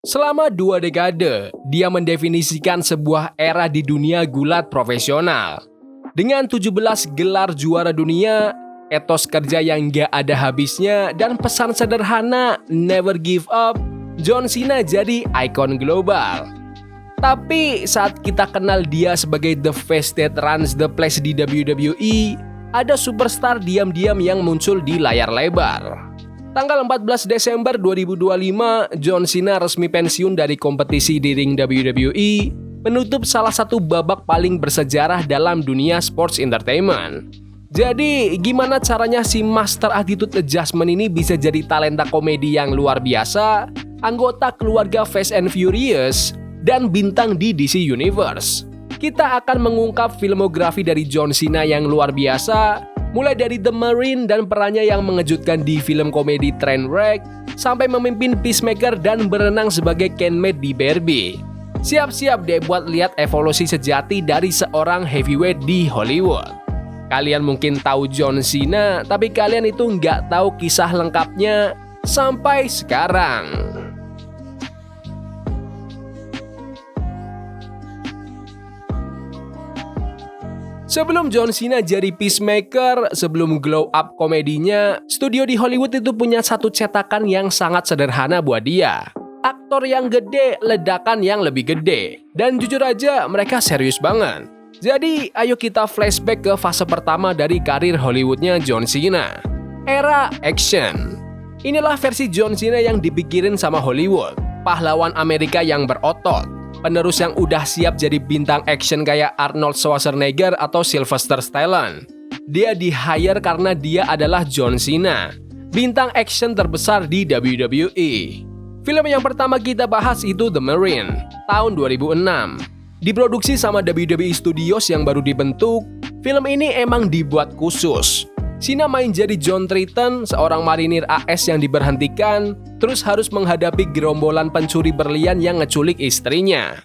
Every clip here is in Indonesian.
Selama 2 dekade, dia mendefinisikan sebuah era di dunia gulat profesional. Dengan 17 gelar juara dunia, etos kerja yang gak ada habisnya, dan pesan sederhana, never give up, John Cena jadi ikon global. Tapi saat kita kenal dia sebagai the face that runs the place di WWE, ada superstar diam-diam yang muncul di layar lebar. Tanggal 14 Desember 2025, John Cena resmi pensiun dari kompetisi di ring WWE, menutup salah satu babak paling bersejarah dalam dunia sports entertainment. Jadi, gimana caranya si Master Attitude Adjustment ini bisa jadi talenta komedi yang luar biasa, anggota keluarga Fast and Furious, dan bintang di DC Universe? Kita akan mengungkap filmografi dari John Cena yang luar biasa, mulai dari The Marine dan perannya yang mengejutkan di film komedi Trainwreck, sampai memimpin Peacemaker dan berenang sebagai Ken Made di Barbie. Siap-siap deh buat lihat evolusi sejati dari seorang heavyweight di Hollywood. Kalian mungkin tahu John Cena, tapi kalian itu nggak tahu kisah lengkapnya sampai sekarang. Sebelum John Cena jadi Peacemaker, sebelum glow up komedinya, studio di Hollywood itu punya satu cetakan yang sangat sederhana buat dia. Aktor yang gede, ledakan yang lebih gede. Dan jujur aja, mereka serius banget. Jadi, ayo kita flashback ke fase pertama dari karir Hollywoodnya John Cena. Era action. Inilah versi John Cena yang dipikirin sama Hollywood. Pahlawan Amerika yang berotot. Penerus yang udah siap jadi bintang action kayak Arnold Schwarzenegger atau Sylvester Stallone. Dia di-hire karena dia adalah John Cena, bintang action terbesar di WWE. Film yang pertama kita bahas itu The Marine, tahun 2006. Diproduksi sama WWE Studios yang baru dibentuk, film ini emang dibuat khusus. Cena main jadi John Triton, seorang marinir AS yang diberhentikan, terus harus menghadapi gerombolan pencuri berlian yang ngeculik istrinya.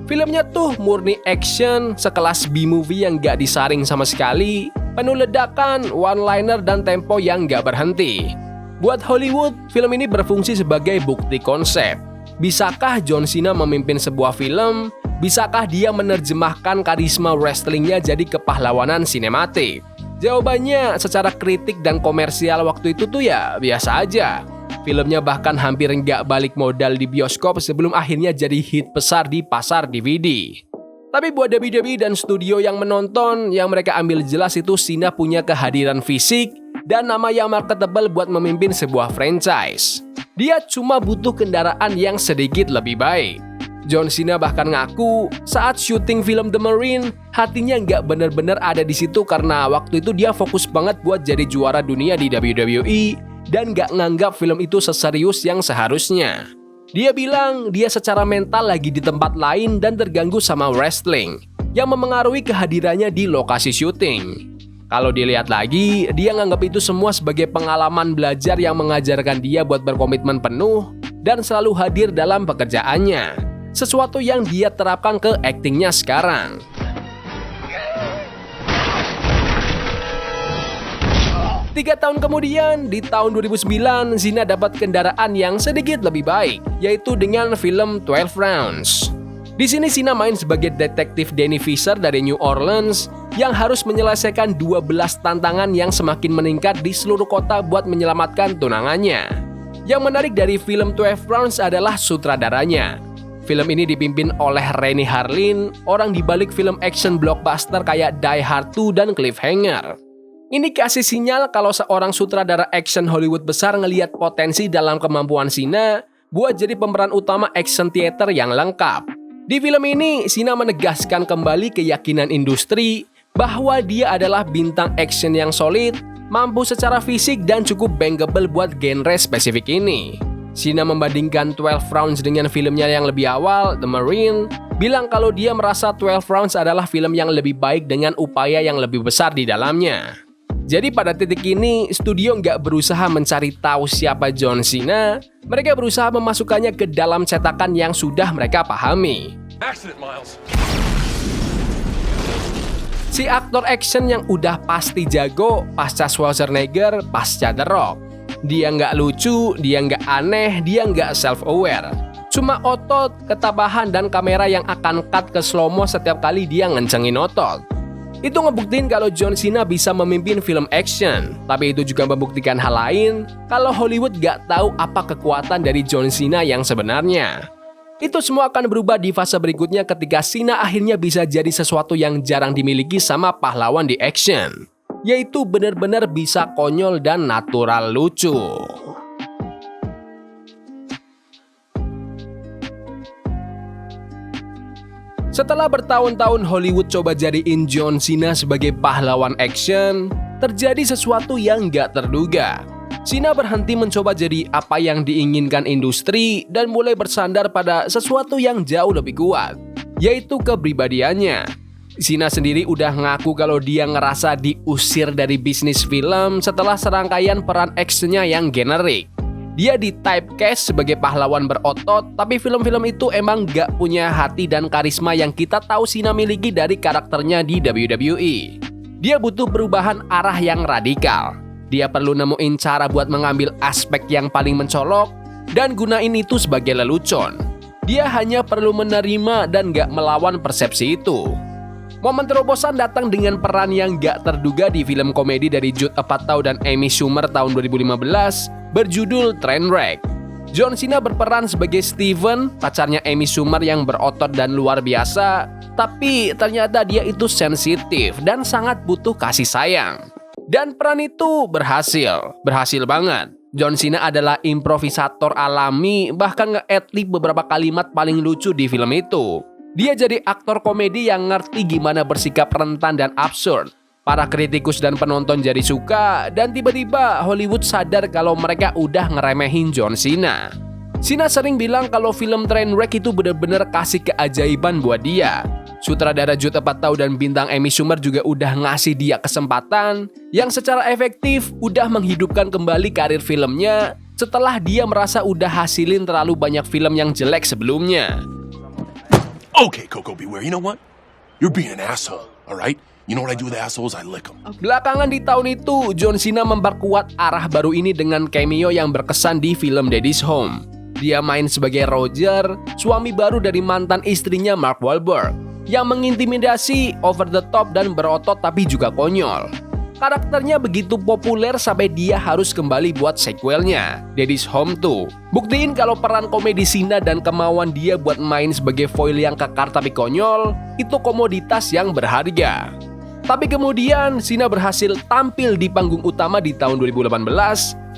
Filmnya tuh murni action, sekelas B-movie yang gak disaring sama sekali, penuh ledakan, one-liner, dan tempo yang gak berhenti. Buat Hollywood, film ini berfungsi sebagai bukti konsep. Bisakah John Cena memimpin sebuah film? Bisakah dia menerjemahkan karisma wrestlingnya jadi kepahlawanan sinematik? Jawabannya, secara kritik dan komersial waktu itu tuh ya biasa aja. Filmnya bahkan hampir nggak balik modal di bioskop sebelum akhirnya jadi hit besar di pasar DVD. Tapi buat WWE dan studio yang menonton, yang mereka ambil jelas itu Cena punya kehadiran fisik dan nama yang marketable buat memimpin sebuah franchise. Dia cuma butuh kendaraan yang sedikit lebih baik. John Cena bahkan ngaku saat syuting film The Marine, hatinya nggak bener-bener ada di situ karena waktu itu dia fokus banget buat jadi juara dunia di WWE dan nggak nganggap film itu seserius yang seharusnya. Dia bilang dia secara mental lagi di tempat lain dan terganggu sama wrestling yang memengaruhi kehadirannya di lokasi syuting. Kalau dilihat lagi, dia nganggap itu semua sebagai pengalaman belajar yang mengajarkan dia buat berkomitmen penuh dan selalu hadir dalam pekerjaannya. Sesuatu yang dia terapkan ke aktingnya sekarang. Tiga tahun kemudian, di tahun 2009, Cena dapat kendaraan yang sedikit lebih baik, yaitu dengan film 12 Rounds. Di sini Cena main sebagai detektif Danny Fisher dari New Orleans yang harus menyelesaikan 12 tantangan yang semakin meningkat di seluruh kota buat menyelamatkan tunangannya. Yang menarik dari film 12 Rounds adalah sutradaranya. Film ini dipimpin oleh Renny Harlin, orang dibalik film action blockbuster kayak Die Hard 2 dan Cliffhanger. Ini kasih sinyal kalau seorang sutradara action Hollywood besar ngelihat potensi dalam kemampuan Cena buat jadi pemeran utama action theater yang lengkap. Di film ini, Cena menegaskan kembali keyakinan industri bahwa dia adalah bintang action yang solid, mampu secara fisik dan cukup bankable buat genre spesifik ini. Cena membandingkan 12 Rounds dengan filmnya yang lebih awal, The Marine, bilang kalau dia merasa 12 Rounds adalah film yang lebih baik dengan upaya yang lebih besar di dalamnya. Jadi pada titik ini, studio nggak berusaha mencari tahu siapa John Cena, mereka berusaha memasukkannya ke dalam cetakan yang sudah mereka pahami. Si aktor action yang udah pasti jago pasca Schwarzenegger, pasca The Rock. Dia nggak lucu, dia nggak aneh, dia nggak self-aware. Cuma otot, ketabahan, dan kamera yang akan cut ke slow-mo setiap kali dia ngencengin otot. Itu ngebuktiin kalau John Cena bisa memimpin film action. Tapi itu juga membuktikan hal lain, kalau Hollywood gak tahu apa kekuatan dari John Cena yang sebenarnya. Itu semua akan berubah di fase berikutnya ketika Cena akhirnya bisa jadi sesuatu yang jarang dimiliki sama pahlawan di action, yaitu benar-benar bisa konyol dan natural lucu. Setelah bertahun-tahun Hollywood coba jadiin John Cena sebagai pahlawan action, terjadi sesuatu yang gak terduga. Cena berhenti mencoba jadi apa yang diinginkan industri dan mulai bersandar pada sesuatu yang jauh lebih kuat, yaitu kepribadiannya. Cena sendiri udah ngaku kalau dia ngerasa diusir dari bisnis film setelah serangkaian peran actionnya yang generik. Dia di typecast sebagai pahlawan berotot, tapi film-film itu emang gak punya hati dan karisma yang kita tahu Cena miliki dari karakternya di WWE. Dia butuh perubahan arah yang radikal. Dia perlu nemuin cara buat mengambil aspek yang paling mencolok dan gunain itu sebagai lelucon. Dia hanya perlu menerima dan gak melawan persepsi itu. Momen terobosan datang dengan peran yang gak terduga di film komedi dari Judd Apatow dan Amy Schumer tahun 2015 berjudul Trainwreck. John Cena berperan sebagai Steven, pacarnya Amy Schumer yang berotot dan luar biasa, tapi ternyata dia itu sensitif dan sangat butuh kasih sayang. Dan peran itu berhasil banget. John Cena adalah improvisator alami, bahkan nge-adlib beberapa kalimat paling lucu di film itu. Dia jadi aktor komedi yang ngerti gimana bersikap rentan dan absurd. Para kritikus dan penonton jadi suka, dan tiba-tiba Hollywood sadar kalau mereka udah ngeremehin John Cena. Cena sering bilang kalau film Trainwreck itu bener-bener kasih keajaiban buat dia. Sutradara Judd Apatow dan bintang Amy Schumer juga udah ngasih dia kesempatan yang secara efektif udah menghidupkan kembali karir filmnya setelah dia merasa udah hasilin terlalu banyak film yang jelek sebelumnya. Okay, Coco Beware, you know what? You're being an asshole, alright? You know what I do with assholes? I lick them. Belakangan di tahun itu, John Cena memperkuat arah baru ini dengan cameo yang berkesan di film Daddy's Home. Dia main sebagai Roger, suami baru dari mantan istrinya Mark Wahlberg, yang mengintimidasi, over the top dan berotot tapi juga konyol. Karakternya begitu populer sampai dia harus kembali buat sequelnya, Daddy's Home 2. Buktiin kalau peran komedi Cena dan kemauan dia buat main sebagai foil yang kekar tapi konyol, itu komoditas yang berharga. Tapi kemudian Cena berhasil tampil di panggung utama di tahun 2018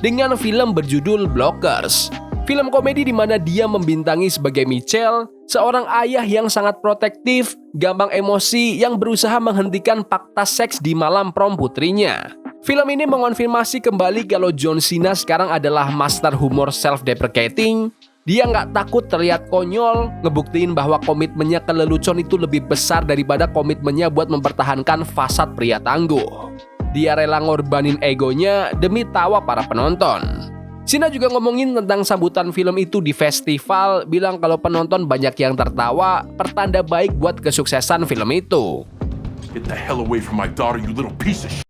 dengan film berjudul Blockers. Film komedi di mana dia membintangi sebagai Michelle, seorang ayah yang sangat protektif, gampang emosi yang berusaha menghentikan fakta seks di malam prom putrinya. Film ini mengonfirmasi kembali kalau John Cena sekarang adalah master humor self-deprecating. Dia nggak takut terlihat konyol, ngebuktiin bahwa komitmennya ke lelucon itu lebih besar daripada komitmennya buat mempertahankan fasad pria tangguh. Dia rela ngorbanin egonya demi tawa para penonton. Cena juga ngomongin tentang sambutan film itu di festival, bilang kalau penonton banyak yang tertawa, pertanda baik buat kesuksesan film itu. Get the hell away from my daughter, you little piece of shit.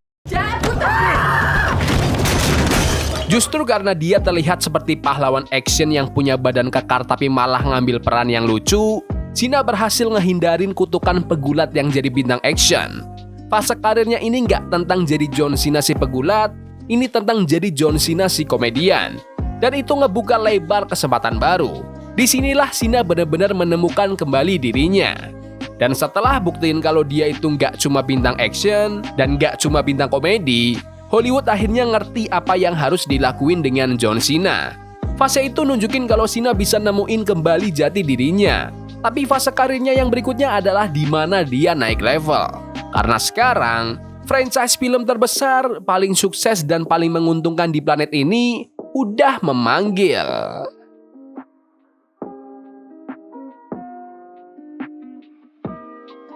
Justru karena dia terlihat seperti pahlawan action yang punya badan kekar tapi malah ngambil peran yang lucu, Cena berhasil ngehindarin kutukan pegulat yang jadi bintang action. Fase karirnya ini nggak tentang jadi John Cena si pegulat, ini tentang jadi John Cena si komedian. Dan itu ngebuka lebar kesempatan baru. Disinilah Cena benar-benar menemukan kembali dirinya. Dan setelah buktiin kalau dia itu nggak cuma bintang action dan nggak cuma bintang komedi, Hollywood akhirnya ngerti apa yang harus dilakuin dengan John Cena. Fase itu nunjukin kalau Cena bisa nemuin kembali jati dirinya. Tapi fase karirnya yang berikutnya adalah di mana dia naik level. Karena sekarang, franchise film terbesar, paling sukses dan paling menguntungkan di planet ini udah memanggil.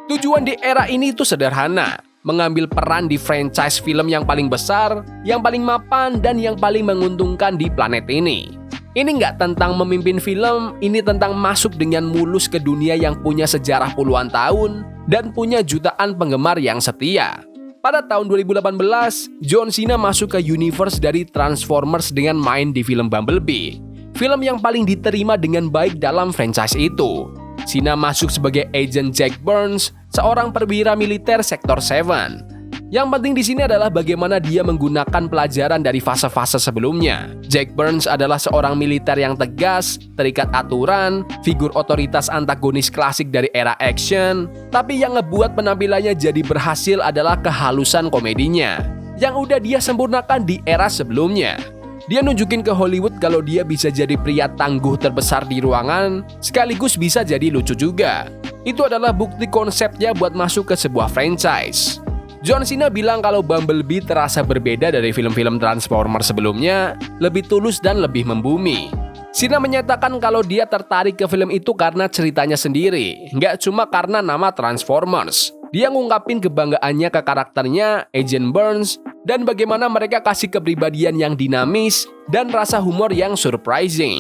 Tujuan di era ini itu sederhana, mengambil peran di franchise film yang paling besar, yang paling mapan, dan yang paling menguntungkan di planet ini. Ini nggak tentang memimpin film, ini tentang masuk dengan mulus ke dunia yang punya sejarah puluhan tahun dan punya jutaan penggemar yang setia. Pada tahun 2018, John Cena masuk ke universe dari Transformers dengan main di film Bumblebee. film yang paling diterima dengan baik dalam franchise itu. Cena masuk sebagai Agent Jack Burns, seorang perwira militer Sektor 7. Yang penting di sini adalah bagaimana dia menggunakan pelajaran dari fase-fase sebelumnya. Jack Burns adalah seorang militer yang tegas, terikat aturan, figur otoritas antagonis klasik dari era action, tapi yang ngebuat penampilannya jadi berhasil adalah kehalusan komedinya, yang udah dia sempurnakan di era sebelumnya. Dia nunjukin ke Hollywood kalau dia bisa jadi pria tangguh terbesar di ruangan, sekaligus bisa jadi lucu juga. Itu adalah bukti konsepnya buat masuk ke sebuah franchise. John Cena bilang kalau Bumblebee terasa berbeda dari film-film Transformers sebelumnya, lebih tulus dan lebih membumi. Cena menyatakan kalau dia tertarik ke film itu karena ceritanya sendiri, nggak cuma karena nama Transformers. Dia ngungkapin kebanggaannya ke karakternya, Agent Burns, dan bagaimana mereka kasih kepribadian yang dinamis dan rasa humor yang surprising.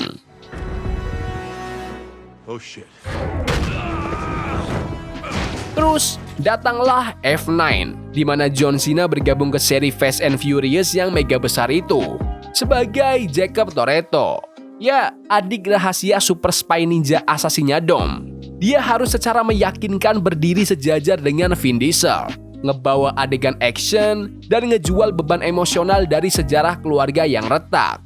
Oh shit. Terus, datanglah F9, di mana John Cena bergabung ke seri Fast and Furious yang mega besar itu, sebagai Jacob Toretto. Ya, adik rahasia super spy ninja asasinya Dom. Dia harus secara meyakinkan berdiri sejajar dengan Vin Diesel, ngebawa adegan action, dan ngejual beban emosional dari sejarah keluarga yang retak.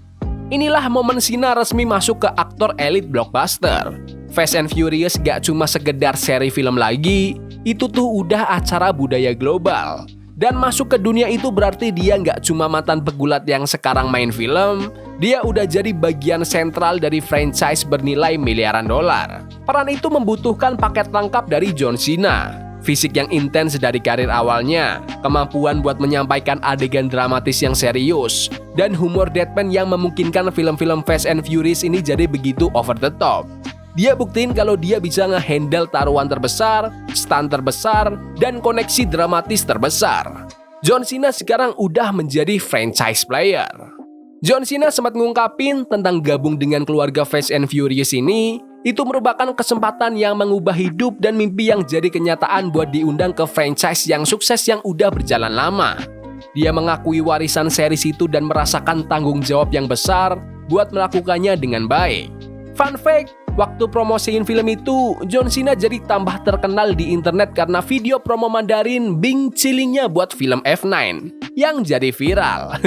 Inilah momen Cena resmi masuk ke aktor elit blockbuster. Fast and Furious gak cuma sekedar seri film lagi, itu tuh udah acara budaya global. Dan masuk ke dunia itu berarti dia nggak cuma mantan pegulat yang sekarang main film, dia udah jadi bagian sentral dari franchise bernilai miliaran dolar. Peran itu membutuhkan paket lengkap dari John Cena. Fisik yang intens dari karir awalnya, kemampuan buat menyampaikan adegan dramatis yang serius, dan humor deadpan yang memungkinkan film-film Fast and Furious ini jadi begitu over the top. Dia buktiin kalau dia bisa ngehandle taruhan terbesar, stunt terbesar, dan koneksi dramatis terbesar. John Cena sekarang udah menjadi franchise player. John Cena sempat ngungkapin tentang gabung dengan keluarga Fast and Furious ini, itu merupakan kesempatan yang mengubah hidup dan mimpi yang jadi kenyataan buat diundang ke franchise yang sukses yang udah berjalan lama. Dia mengakui warisan series itu dan merasakan tanggung jawab yang besar buat melakukannya dengan baik. Fun fact, waktu promosiin film itu, John Cena jadi tambah terkenal di internet karena video promo Mandarin Bing Chilling-nya buat film F9 yang jadi viral.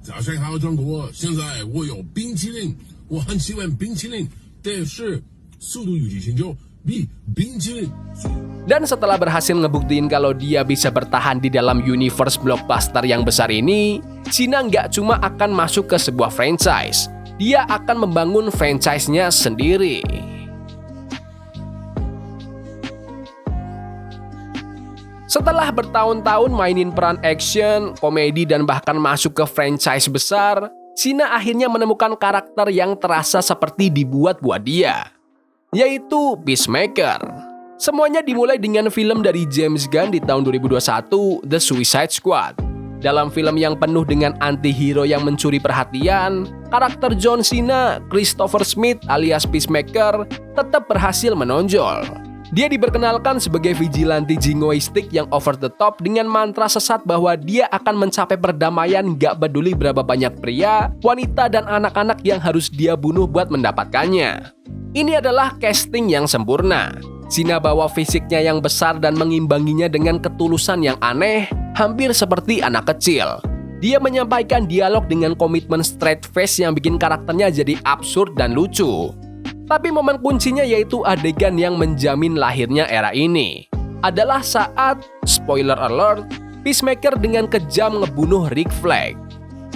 早上好，中国！现在我有冰淇淋，我很喜欢冰淇淋，但是速度与激情就比冰淇淋。 Dan setelah berhasil ngebuktiin kalau dia bisa bertahan di dalam universe blockbuster yang besar ini, Cena nggak cuma akan masuk ke sebuah franchise, dia akan membangun franchise-nya sendiri. Setelah bertahun-tahun mainin peran action, komedi, dan bahkan masuk ke franchise besar, Cena akhirnya menemukan karakter yang terasa seperti dibuat buat dia, yaitu Peacemaker. Semuanya dimulai dengan film dari James Gunn di tahun 2021, The Suicide Squad. Dalam film yang penuh dengan anti-hero yang mencuri perhatian, karakter John Cena, Christopher Smith alias Peacemaker, tetap berhasil menonjol. Dia diperkenalkan sebagai vigilante jingoistik yang over the top dengan mantra sesat bahwa dia akan mencapai perdamaian gak peduli berapa banyak pria, wanita, dan anak-anak yang harus dia bunuh buat mendapatkannya. Ini adalah casting yang sempurna. Cena bawa fisiknya yang besar dan mengimbanginya dengan ketulusan yang aneh, hampir seperti anak kecil. Dia menyampaikan dialog dengan komitmen straight face yang bikin karakternya jadi absurd dan lucu. Tapi momen kuncinya yaitu adegan yang menjamin lahirnya era ini. Adalah saat, spoiler alert, Peacemaker dengan kejam ngebunuh Rick Flag.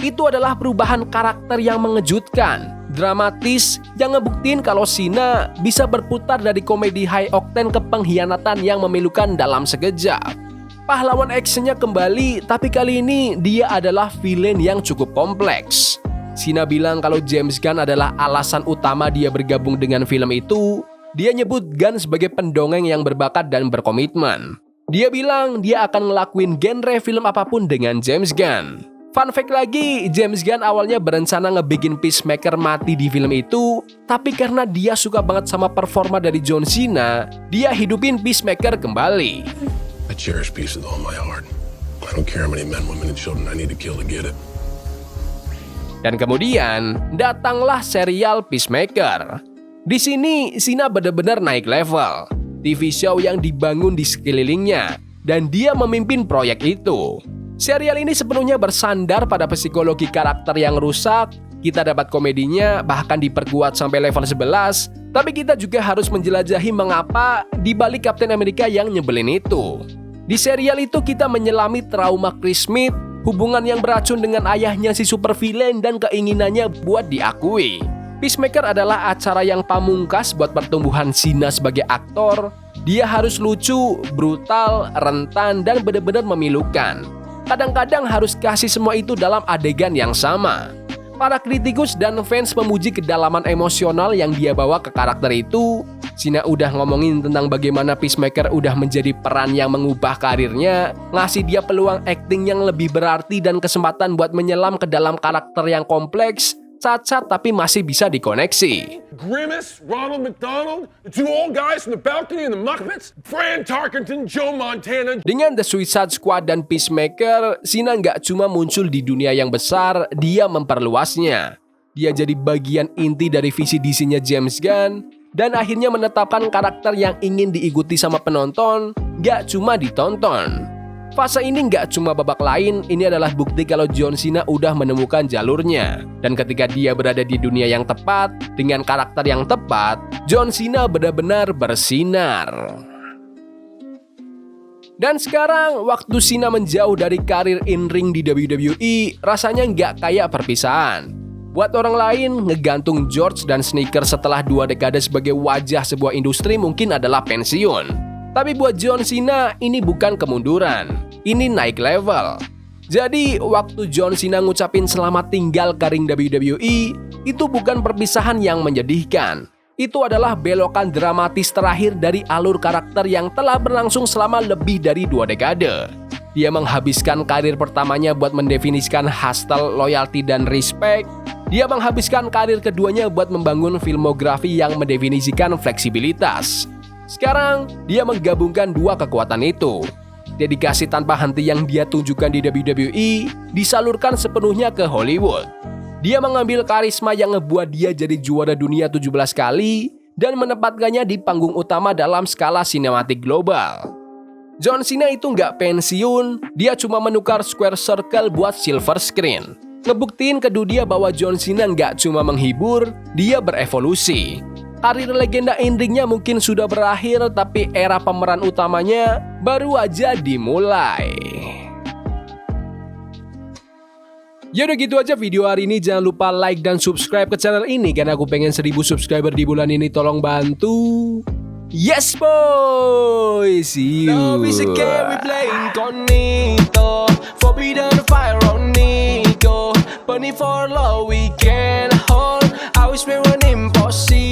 Itu adalah perubahan karakter yang mengejutkan, dramatis, yang ngebuktiin kalau Cena bisa berputar dari komedi high octane ke pengkhianatan yang memilukan dalam sekejap. Pahlawan actionnya kembali, tapi kali ini dia adalah villain yang cukup kompleks. Cena bilang kalau James Gunn adalah alasan utama dia bergabung dengan film itu. Dia nyebut Gunn sebagai pendongeng yang berbakat dan berkomitmen. Dia bilang dia akan ngelakuin genre film apapun dengan James Gunn. Fun fact lagi, James Gunn awalnya berencana ngebikin Peacemaker mati di film itu, tapi karena dia suka banget sama performa dari John Cena, dia hidupin Peacemaker kembali. I a cherished piece with all my heart. I don't care how many men, women, and children I need to kill to get it. Dan kemudian datanglah serial Peacemaker. Di sini Cena benar-benar naik level. TV show yang dibangun di sekelilingnya dan dia memimpin proyek itu. Serial ini sepenuhnya bersandar pada psikologi karakter yang rusak. Kita dapat komedinya bahkan diperkuat sampai level 11, tapi kita juga harus menjelajahi mengapa di balik Captain America yang nyebelin itu. Di serial itu kita menyelami trauma Chris Smith, hubungan yang beracun dengan ayahnya si supervillain dan keinginannya buat diakui. Peacemaker adalah acara yang pamungkas buat pertumbuhan Cena sebagai aktor. Dia harus lucu, brutal, rentan, dan benar-benar memilukan. Kadang-kadang harus kasih semua itu dalam adegan yang sama. Para kritikus dan fans memuji kedalaman emosional yang dia bawa ke karakter itu. Cena udah ngomongin tentang bagaimana Peacemaker udah menjadi peran yang mengubah karirnya, ngasih dia peluang akting yang lebih berarti dan kesempatan buat menyelam ke dalam karakter yang kompleks, cacat tapi masih bisa dikoneksi. Grimace, Ronald McDonald, the two old guys from the balcony and the Muppets, Fran Tarkenton, Joe Montana. Dengan The Suicide Squad dan Peacemaker, Cena nggak cuma muncul di dunia yang besar, dia memperluasnya. Dia jadi bagian inti dari visi DC-nya James Gunn, dan akhirnya menetapkan karakter yang ingin diikuti sama penonton, nggak cuma ditonton. Fase ini nggak cuma babak lain, ini adalah bukti kalau John Cena udah menemukan jalurnya. Dan ketika dia berada di dunia yang tepat, dengan karakter yang tepat, John Cena benar-benar bersinar. Dan sekarang, waktu Cena menjauh dari karir in-ring di WWE, rasanya nggak kayak perpisahan. Buat orang lain, ngegantung George dan Sneaker setelah 2 dekade sebagai wajah sebuah industri mungkin adalah pensiun. Tapi buat John Cena, ini bukan kemunduran. Ini naik level. Jadi, waktu John Cena ngucapin selamat tinggal ke ring WWE, itu bukan perpisahan yang menyedihkan. Itu adalah belokan dramatis terakhir dari alur karakter yang telah berlangsung selama lebih dari 2 dekade. Dia menghabiskan karir pertamanya buat mendefinisikan hustle, loyalty, dan respect. Dia menghabiskan karir keduanya buat membangun filmografi yang mendefinisikan fleksibilitas. Sekarang, dia menggabungkan 2 kekuatan itu. Dedikasi tanpa henti yang dia tunjukkan di WWE disalurkan sepenuhnya ke Hollywood. Dia mengambil karisma yang ngebuat dia jadi juara dunia 17 kali dan menempatkannya di panggung utama dalam skala sinematik global. John Cena itu nggak pensiun, dia cuma menukar square circle buat silver screen. Ngebuktiin ke dunia bahwa John Cena nggak cuma menghibur, dia berevolusi. Karir legenda in-ringnya mungkin sudah berakhir, tapi era pemeran utamanya baru aja dimulai. Ya udah gitu aja video hari ini. Jangan lupa like dan subscribe ke channel ini karena aku pengen 1000 subscriber di bulan ini. Tolong bantu. Yes boy, see you. Love is a game we play incognito. Forbidden fire on Nico. Burning for love we can hold. I wish we were impossible.